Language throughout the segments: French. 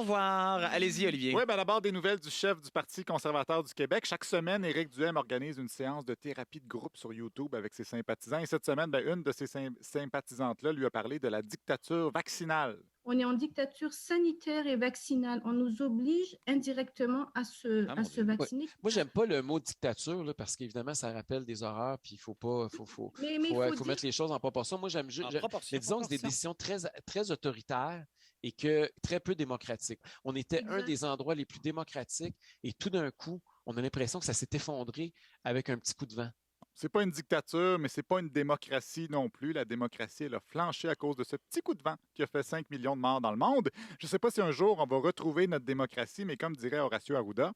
Au revoir. Allez-y, Olivier. Oui, d'abord, des nouvelles du chef du Parti conservateur du Québec. Chaque semaine, Éric Duhem organise une séance de thérapie de groupe sur YouTube avec ses sympathisants. Et cette semaine, une de ses sympathisantes-là lui a parlé de la dictature vaccinale. On est en dictature sanitaire et vaccinale. On nous oblige indirectement à se vacciner. Ouais. Moi, j'aime pas le mot dictature là, parce qu'évidemment, ça rappelle des horreurs, puis il faut pas, faut mettre les choses en proportion. Moi, mais disons que c'est des décisions très, très autoritaires et que très peu démocratiques. On était un des endroits les plus démocratiques et tout d'un coup, on a l'impression que ça s'est effondré avec un petit coup de vent. C'est pas une dictature, mais c'est pas une démocratie non plus. La démocratie, elle a flanché à cause de ce petit coup de vent qui a fait 5 millions de morts dans le monde. Je sais pas si un jour on va retrouver notre démocratie, mais comme dirait Horacio Arruda,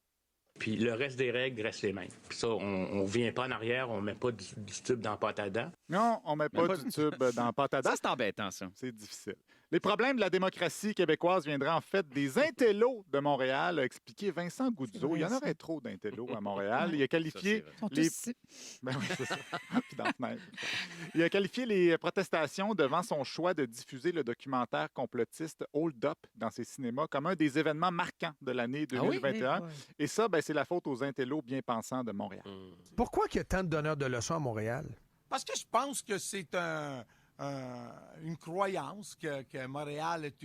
puis le reste des règles reste les mêmes. Puis ça, on ne vient pas en arrière, on ne met pas du tube dans la pâte à dents. Non, on met pas du tube dans la pâte à dents. Ça, c'est embêtant, ça. C'est difficile. Les problèmes de la démocratie québécoise viendraient en fait des intellos de Montréal, a expliqué Vincent Goudzo. Il y en aurait trop d'intellos à Montréal. Il a qualifié Il a qualifié les protestations devant son choix de diffuser le documentaire complotiste Hold Up dans ses cinémas comme un des événements marquants de l'année 2021. Et ça, c'est la faute aux intellos bien pensants de Montréal. Pourquoi il y a tant de donneurs de leçons à Montréal? Parce que je pense que c'est une croyance que Montréal est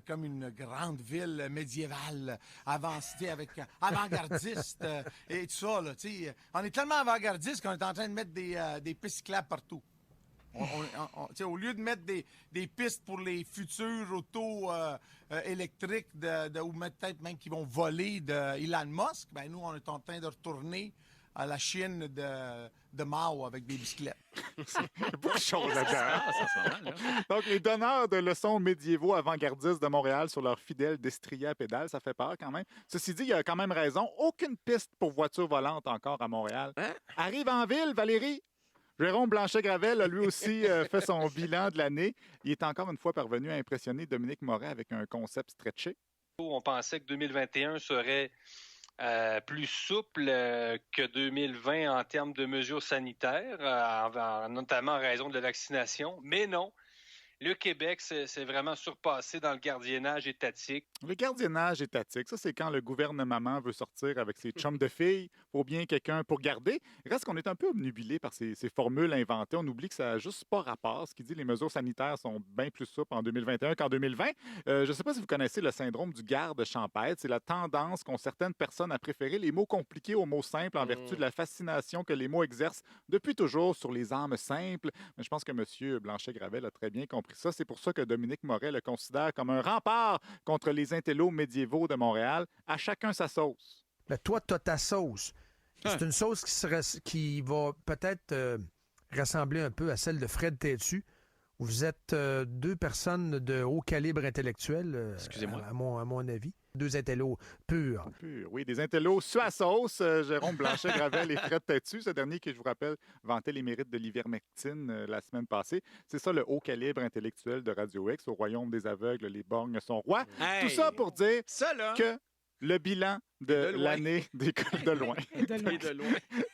comme une grande ville médiévale, avancée avec avant-gardiste et tout ça. Là, on est tellement avant-gardiste qu'on est en train de mettre des pistes cyclables partout. Au lieu de mettre des pistes pour les futurs autos électriques ou peut-être même qui vont voler de Elon Musk, nous, on est en train de retourner à la Chine de Mao avec des bicyclettes. C'est beaucoup de choses là-dedans. Donc, les donneurs de leçons médiévaux avant-gardistes de Montréal sur leurs fidèles destriers à pédales, ça fait peur quand même. Ceci dit, il y a quand même raison. Aucune piste pour voitures volantes encore à Montréal. Arrive en ville, Valérie. Jérôme Blanchet-Gravel a lui aussi fait son bilan de l'année. Il est encore une fois parvenu à impressionner Dominique Moret avec un concept stretché. On pensait que 2021 serait plus souple que 2020 en termes de mesures sanitaires, notamment en raison de la vaccination. Mais non, le Québec s'est vraiment surpassé dans le gardiennage étatique. Le gardiennage étatique, ça, c'est quand le gouvernement veut sortir avec ses chums de filles pour bien quelqu'un pour garder. Il reste qu'on est un peu obnubilé par ces formules inventées. On oublie que ça n'a juste pas rapport. Ce qui dit les mesures sanitaires sont bien plus souples en 2021 qu'en 2020. Je ne sais pas si vous connaissez le syndrome du garde champêtre. C'est la tendance qu'ont certaines personnes à préférer les mots compliqués aux mots simples en vertu de la fascination que les mots exercent depuis toujours sur les âmes simples. Mais je pense que M. Blanchet-Gravel a très bien compris ça. C'est pour ça que Dominique Moret le considère comme un rempart contre les intellos médiévaux de Montréal. À chacun sa sauce. Mais toi, tu as ta sauce. C'est une sauce qui va peut-être ressembler un peu à celle de Fred Têtu. Vous êtes deux personnes de haut calibre intellectuel, excusez-moi, à mon avis. Deux intellos purs. Oui, des intellos sur la sauce. Jérôme Blanchet-Gravel et Fred Têtu, ce dernier qui, je vous rappelle, vantait les mérites de l'ivermectine la semaine passée. C'est ça le haut calibre intellectuel de Radio X. Au royaume des aveugles, les borgnes sont rois. Tout ça pour dire que le bilan de l'année de loin.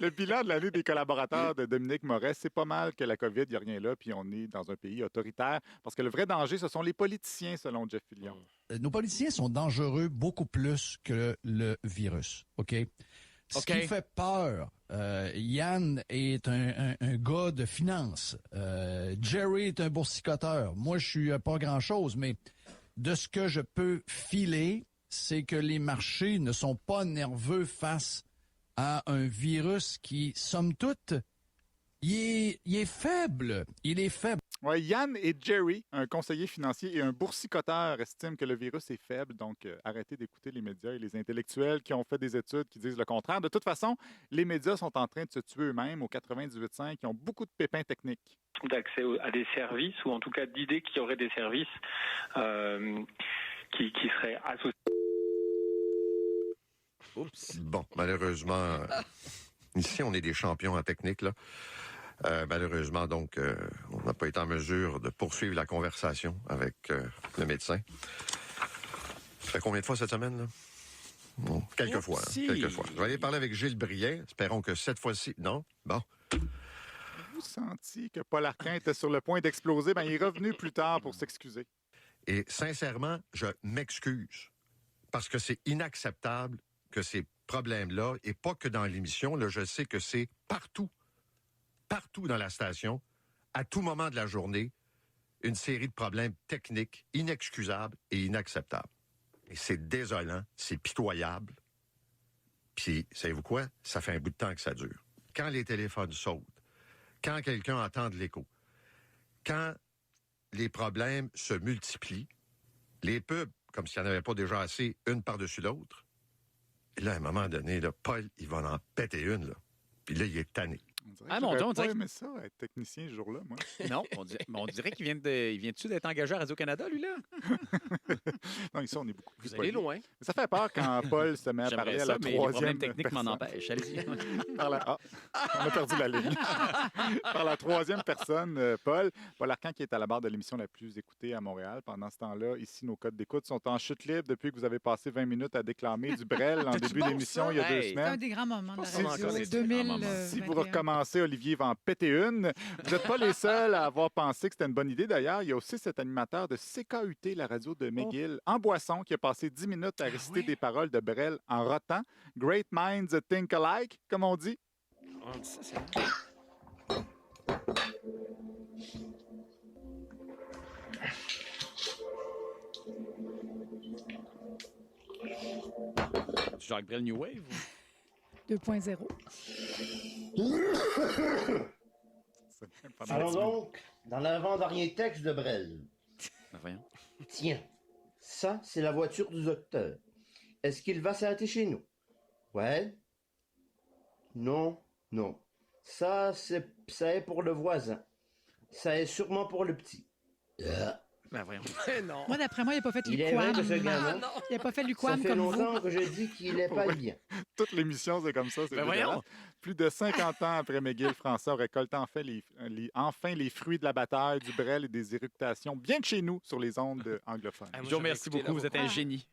Le bilan de l'année des collaborateurs de Dominique Moret, c'est pas mal que la COVID, il n'y a rien là, puis on est dans un pays autoritaire. Parce que le vrai danger, ce sont les politiciens, selon Jeff Fillion. Nos politiciens sont dangereux beaucoup plus que le virus, OK? Ce qui fait peur, Yann est un gars de finance. Jerry est un boursicoteur. Moi, je suis pas grand-chose, mais de ce que je peux filer, c'est que les marchés ne sont pas nerveux face à un virus qui, somme toute, il est faible. Il est faible. Oui, Yann et Jerry, un conseiller financier et un boursicoteur, estiment que le virus est faible. Donc, arrêtez d'écouter les médias et les intellectuels qui ont fait des études qui disent le contraire. De toute façon, les médias sont en train de se tuer eux-mêmes au 98.5. Ils ont beaucoup de pépins techniques. D'accès à des services, ou en tout cas d'idées qu'il y aurait des services qui seraient associés. Oups. Bon, malheureusement, ici, on est des champions en technique, là. Malheureusement, donc, on n'a pas été en mesure de poursuivre la conversation avec le médecin. Ça fait combien de fois cette semaine, là? Bon, quelques fois. Je vais aller parler avec Gilles Briet. Espérons que cette fois-ci... Non? Bon. Vous sentiez que Paul Arcand était sur le point d'exploser. Il est revenu plus tard pour s'excuser. Et sincèrement, je m'excuse Parce que c'est inacceptable que ces problèmes-là, et pas que dans l'émission, là, je sais que c'est partout dans la station, à tout moment de la journée, une série de problèmes techniques inexcusables et inacceptables. Et c'est désolant, c'est pitoyable. Puis, savez-vous quoi? Ça fait un bout de temps que ça dure. Quand les téléphones sautent, quand quelqu'un entend de l'écho, quand les problèmes se multiplient, les pubs, comme s'il n'y en avait pas déjà assez, une par-dessus l'autre, et là, à un moment donné, là, Paul, il va en péter une, là. Puis là, il est tanné. On dirait aimé ça, être technicien ce jour-là, moi. Non, on dirait qu'il vient-tu d'être engagé à Radio-Canada, lui, là? Non, ici, on est beaucoup plus Vous allez loin. Ça fait peur quand Paul se met à parler à la troisième les problèmes techniques m'en empêchent. Allez-y. On a perdu la ligne. Par la troisième personne, Paul Arcand, qui est à la barre de l'émission la plus écoutée à Montréal. Pendant ce temps-là, ici, nos codes d'écoute sont en chute libre depuis que vous avez passé 20 minutes à déclamer du Brel en début d'émission il y a 2 semaines. C'est un des grands moments de la radio 2021. Si vous recommencez, Olivier va en péter une. Vous n'êtes pas les seuls à avoir pensé que c'était une bonne idée. D'ailleurs, il y a aussi cet animateur de CKUT, la radio de McGill, en boisson, qui a passé 10 minutes à réciter des paroles de Brel en rotant. Great minds think alike, comme on dit. On dit ça, c'est Jacques Brel New Wave? 2.0. Allons donc dans l'avant-dernier texte de Brel. Voyons. Tiens, ça, c'est la voiture du docteur. Est-ce qu'il va s'arrêter chez nous? Ouais. Non. Ça est pour le voisin. Ça est sûrement pour le petit. Voyons. Non. Moi, d'après moi, il n'a pas fait Il est vrai l'UQAM. que ce gamin, Il n'a pas fait l'UQAM ça fait comme vous. longtemps que je dis qu'il n'est pas bien. Toute l'émission, c'est comme ça. C'est voyons. Plus de 50 ans après McGill, François récolte enfin les fruits de la bataille, du Brel et des éructations bien de chez nous sur les ondes anglophones. Joe, merci beaucoup. Vous êtes un génie.